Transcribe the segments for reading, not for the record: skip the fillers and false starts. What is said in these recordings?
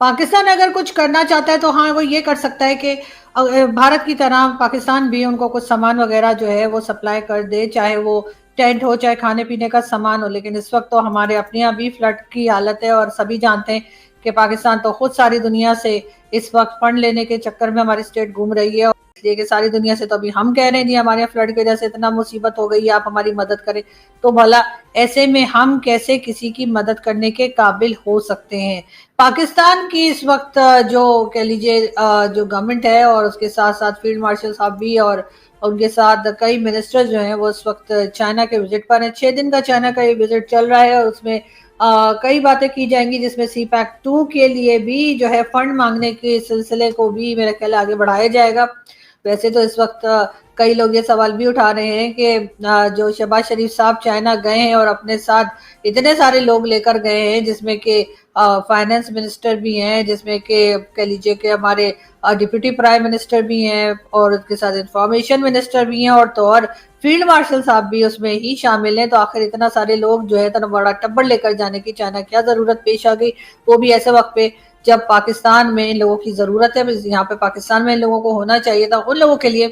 پاکستان اگر کچھ کرنا چاہتا ہے تو ہاں وہ یہ کر سکتا ہے کہ بھارت کی طرح پاکستان بھی ان کو کچھ سامان وغیرہ جو ہے وہ سپلائی کر دے، چاہے وہ ٹینٹ ہو چاہے کھانے پینے کا سامان ہو. لیکن اس وقت تو ہمارے اپنے یہاں بھی فلڈ کی حالت ہے اور سبھی جانتے ہیں کہ پاکستان تو خود ساری دنیا سے اس وقت فنڈ لینے کے چکر میں ہماری اسٹیٹ گھوم رہی ہے، اور اس لیے کہ ساری دنیا سے تو ابھی ہم کہہ رہے ہیں جی ہمارے یہاں فلڈ کی وجہ سے اتنا مصیبت ہو گئی ہے، آپ ہماری مدد کریں. تو بھلا ایسے میں ہم کیسے کسی کی مدد کرنے کے قابل ہو سکتے ہیں؟ پاکستان کی اس وقت جو کہہ لیجیے جو گورنمنٹ ہے اور اس کے ساتھ ساتھ فیلڈ مارشل صاحب بھی اور ان کے ساتھ کئی منسٹر جو ہیں وہ اس وقت چائنا کے وزٹ پر ہیں. 6 دن کا چائنا کا یہ وزٹ چل رہا ہے اور اس میں کئی باتیں کی جائیں گی، جس میں سی پیک 2 کے لیے بھی جو ہے فنڈ مانگنے کے سلسلے کو بھی میرے خیال آگے بڑھایا جائے گا. ویسے تو اس وقت کئی لوگ یہ سوال بھی اٹھا رہے ہیں کہ جو شہباز شریف صاحب چائنا گئے ہیں اور اپنے ساتھ اتنے سارے لوگ لے کر گئے ہیں، جس میں کہ فائنانس منسٹر بھی ہیں، جس میں کہ کہہ لیجیے کہ ہمارے ڈپٹی پرائم منسٹر بھی ہیں اور اس کے ساتھ انفارمیشن منسٹر بھی ہیں اور تو اور فیلڈ مارشل صاحب بھی اس میں ہی شامل ہیں. تو آخر اتنا سارے لوگ جو ہے اتنا بڑا ٹبر لے کر جانے کی چائنا کیا ضرورت پیش آ گئی، وہ بھی ایسے وقت پہ جب پاکستان میں ان لوگوں کی ضرورت ہے. یہاں پہ پاکستان میں ان لوگوں کو ہونا چاہیے تھا، ان لوگوں کے لیے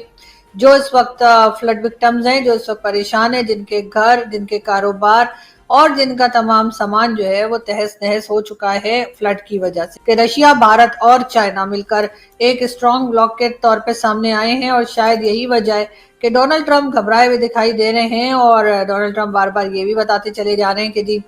جو اس وقت فلڈ وکٹمز ہیں، جو اس وقت پریشان ہیں، جن کے گھر، جن کے کاروبار اور جن کا تمام سامان جو ہے وہ تہس نہس ہو چکا ہے فلڈ کی وجہ سے. کہ رشیا، بھارت اور چائنا مل کر ایک اسٹرانگ بلاک کے طور پہ سامنے آئے ہیں، اور شاید یہی وجہ ہے کہ ڈونلڈ ٹرمپ گھبرائے ہوئے دکھائی دے رہے ہیں. اور ڈونلڈ ٹرمپ بار بار یہ بھی بتاتے چلے جا رہے ہیں کہ جی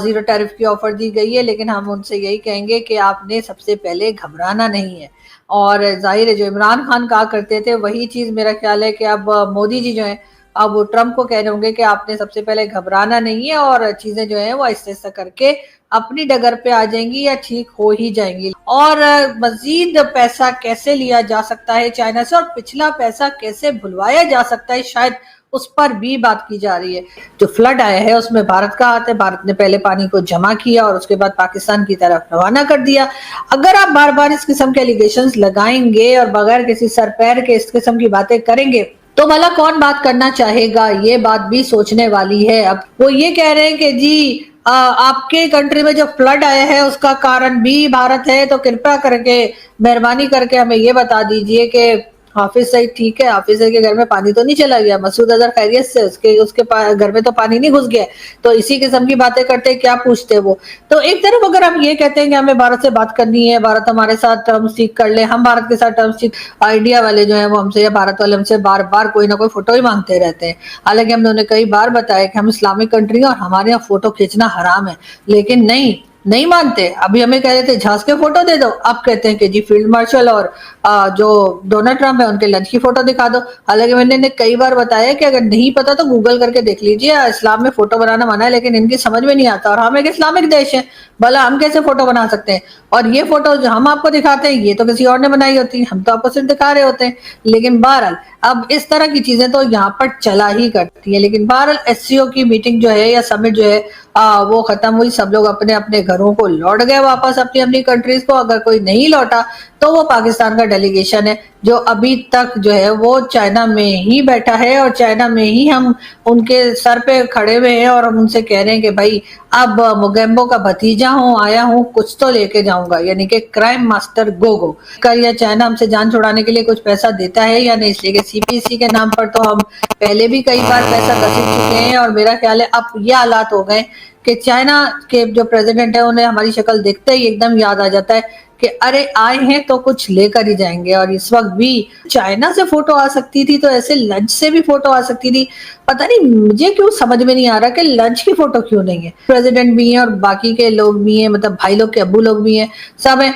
زیرو ٹیرف کی آفر دی گئی ہے، لیکن ہم ان سے یہی کہیں گے کہ آپ نے سب سے پہلے گھبرانا نہیں ہے. اور ظاہر ہے جو عمران خان کہا کرتے تھے وہی چیز میرا خیال ہے کہ اب مودی جی جو ہیں اب وہ ٹرمپ کو کہہ رہے ہوں گے کہ آپ نے سب سے پہلے گھبرانا نہیں ہے، اور چیزیں جو ہیں وہ آہستہ آہستہ کر کے اپنی ڈگر پہ آ جائیں گی یا ٹھیک ہو ہی جائیں گی. اور مزید پیسہ کیسے لیا جا سکتا ہے چائنا سے اور پچھلا پیسہ کیسے بھلوایا جا سکتا ہے، شاید اس پر بھی بات کی جا رہی ہے. جو فلڈ آیا ہے اس میں بھارت کا ہاتھ ہے، بھارت نے پہلے پانی کو جمع کیا اور اس کے بعد پاکستان کی طرف روانہ کر دیا. اگر آپ بار بار اس قسم کے ایلیگیشنز لگائیں گے اور بغیر کسی سر پیر کے اس قسم کی باتیں کریں گے تو بھلا کون بات کرنا چاہے گا؟ یہ بات بھی سوچنے والی ہے. اب وہ یہ کہہ رہے ہیں کہ جی آپ کے کنٹری میں جو فلڈ آیا ہے اس کا کارن بھی بھارت ہے، تو کرپیا کر کے مہربانی کر کے ہمیں یہ بتا دیجئے کہ حافظ سعید ٹھیک ہے، حافظ سعید کے گھر میں پانی تو نہیں چلا گیا، مسعود اظہر خیریت سے، اس کے گھر میں تو پانی نہیں گھس گیا، تو اسی قسم کی باتیں کرتے کیا پوچھتے وہ. تو ایک طرف اگر ہم یہ کہتے ہیں کہ ہمیں بھارت سے بات کرنی ہے، بھارت ہمارے ساتھ ٹرمز ٹھیک کر لے، ہم بھارت کے ساتھ ٹرمز ٹھیک، انڈیا والے جو ہیں وہ ہم سے یا بھارت والے ہم سے بار بار کوئی نہ کوئی فوٹو ہی مانگتے رہتے ہیں. حالانکہ ہم نے انہیں کئی بار بتایا کہ ہم اسلامک کنٹری ہیں اور ہمارے یہاں فوٹو کھینچنا حرام ہے، لیکن نہیں مانتے. ابھی ہمیں کہہ رہے تھے جھانس کے فوٹو دے دو، اب کہتے ہیں کہ جی فیلڈ مارشل اور جو ڈونلڈ ٹرمپ ہے ان کے لنچ کی فوٹو دکھا دو. حالانکہ میں نے انہیں کئی بار بتایا کہ اگر نہیں پتا تو گوگل کر کے دیکھ لیجئے، اسلام میں فوٹو بنانا منع ہے، لیکن ان کی سمجھ میں نہیں آتا. اور ہم ایک اسلامک دیش ہے، بھلا ہم کیسے فوٹو بنا سکتے ہیں؟ اور یہ فوٹو جو ہم آپ کو دکھاتے ہیں یہ تو کسی اور نے بنائی ہوتی ہیں، ہم تو آپ کو صرف دکھا رہے ہوتے ہیں. لیکن بہرحال اب اس طرح کی چیزیں تو یہاں پر چلا ہی کرتی ہیں. لیکن بہرحال ایس سی او کی میٹنگ جو ہے یا سمٹ جو ہے وہ ختم ہوئی، سب لوگ اپنے اپنے گھروں کو لوٹ گئے واپس اپنی کنٹریز کو. اگر کوئی نہیں لوٹا تو وہ پاکستان کا ڈیلیگیشن ہے جو ابھی تک جو ہے وہ چائنا میں ہی بیٹھا ہے، اور چائنا میں ہی ہم ان کے سر پہ کھڑے ہوئے ہیں اور ہم ان سے کہہ رہے ہیں کہ بھائی اب موگیمبو کا بھتیجا آیا ہوں کچھ تو لے کے جاؤں گا، یعنی کہ کرائم ماسٹر گو کر یا چائنا ہم سے جان چھڑانے کے لیے کچھ پیسہ دیتا ہے یا نہیں. اس لیے کہ سی پی سی کے نام پر تو ہم پہلے بھی کئی بار پیسہ گھسیٹ چکے ہیں، اور میرا خیال ہے اب یہ حالات ہو گئے کہ چائنا کے جو پریزیڈنٹ ہے انہیں ہماری شکل دیکھتے ہی ایک دم یاد آ جاتا ہے کہ ارے آئے ہیں تو کچھ لے کر ہی جائیں گے. اور اس وقت بھی چائنا سے فوٹو آ سکتی تھی تو ایسے لنچ سے بھی فوٹو آ سکتی تھی. پتہ نہیں مجھے کیوں سمجھ میں نہیں آ رہا کہ لنچ کی فوٹو کیوں نہیں ہے. پریزیڈنٹ بھی ہیں اور باقی کے لوگ بھی ہیں، مطلب بھائی لوگ کے ابو لوگ بھی ہیں، سب ہیں.